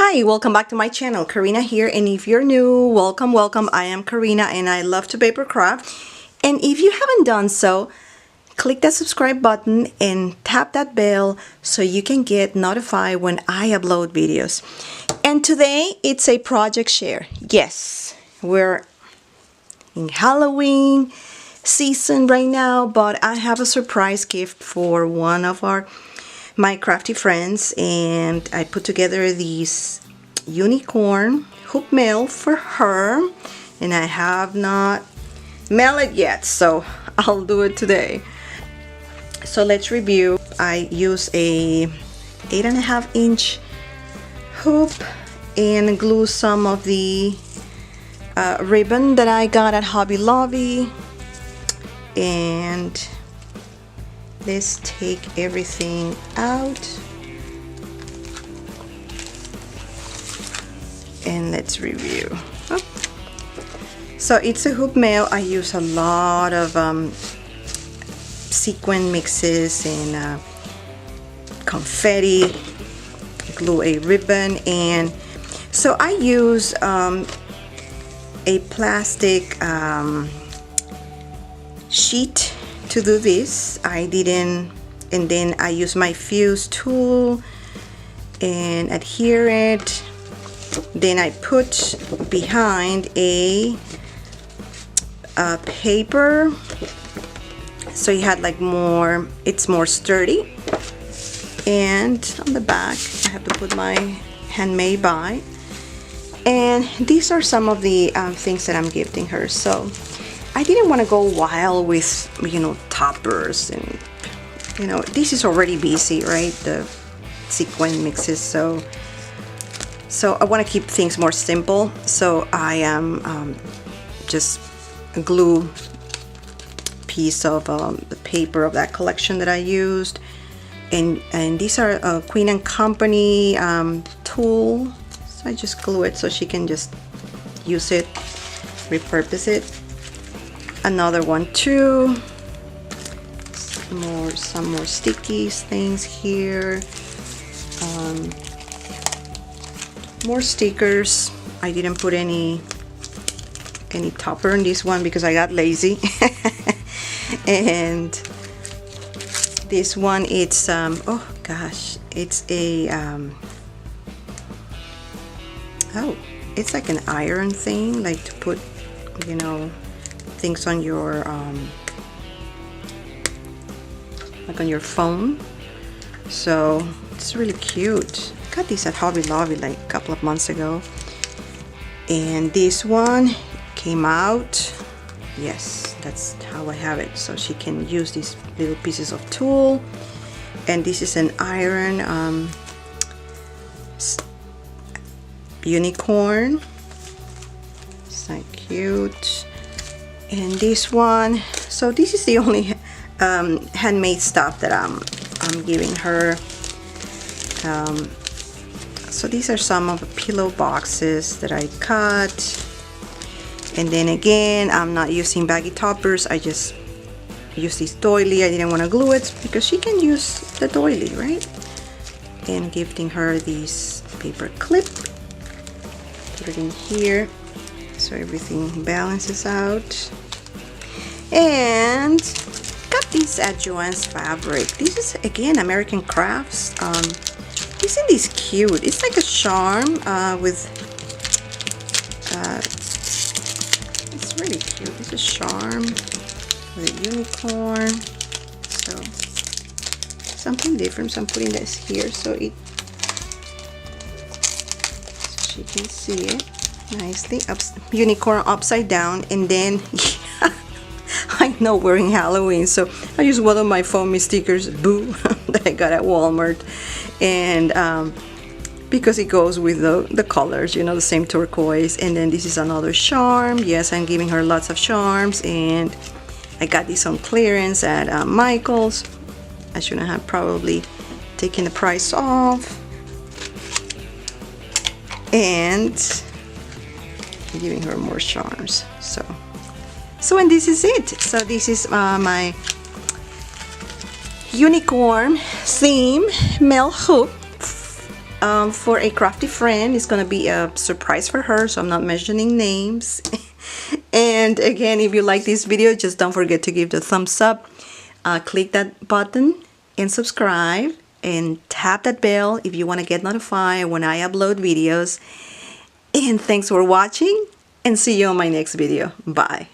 Hi, welcome back to my channel. Karina here, and if you're new, welcome. I am Karina and I love to paper craft. And if you haven't done so, click that subscribe button and tap that bell so you can get notified when I upload videos. And today it's a project share. Yes, we're in Halloween season right now, but I have a surprise gift for one of my crafty friends, and I put together these unicorn hoop mail for her, and I have not mailed it yet, so I'll do it today. So let's review. I use a 8.5-inch hoop and glue some of the ribbon that I got at Hobby Lobby, and let's take everything out and let's review. So it's a hoop mail. I use a lot of sequin mixes and confetti, glue a ribbon, and so I use a plastic sheet to do this. And then I use my fuse tool and adhere it. Then I put behind a paper, so you had like more, it's more sturdy. And on the back I have to put my handmade by, and these are some of the things that I'm gifting her. So I didn't want to go wild with, toppers, and this is already busy, right? The sequin mixes, so I want to keep things more simple. So I am just a glue piece of the paper of that collection that I used, and these are Queen and Company tool. So I just glue it so she can just use it, repurpose it. Another one too. Some more sticky things here. More stickers. I didn't put any topper in this one because I got lazy. And this one, it's oh gosh, it's a it's like an iron thing, like to put things on your like on your phone. So it's really cute. Got these at Hobby Lobby like a couple of months ago. And this one came out. Yes, that's how I have it, so she can use these little pieces of tool. And this is an iron unicorn. So cute. And this one, so this is the only handmade stuff that I'm giving her. So these are some of the pillow boxes that I cut. And then again, I'm not using baggy toppers. I just use this doily. I didn't want to glue it because she can use the doily, right? And gifting her this paper clip. Put it in here so everything balances out. And got this at Joann's Fabric. This is again American Crafts. Isn't this cute? It's like a charm with it's really cute. It's a charm with a unicorn. So something different. So I'm putting this here so she can see it nicely. Unicorn upside down, and then I know we're in Halloween, so I use one of my foamy stickers, boo, that I got at Walmart, and because it goes with the colors, the same turquoise. And then this is another charm. Yes, I'm giving her lots of charms, and I got this on clearance at Michael's. I shouldn't have probably taken the price off. And I'm giving her more charms. So and this is it. So this is my unicorn theme mail hoop for a crafty friend. It's gonna be a surprise for her, so I'm not mentioning names. And again, if you like this video, just don't forget to give the thumbs up, click that button and subscribe, and tap that bell if you want to get notified when I upload videos. And thanks for watching, and see you on my next video. Bye.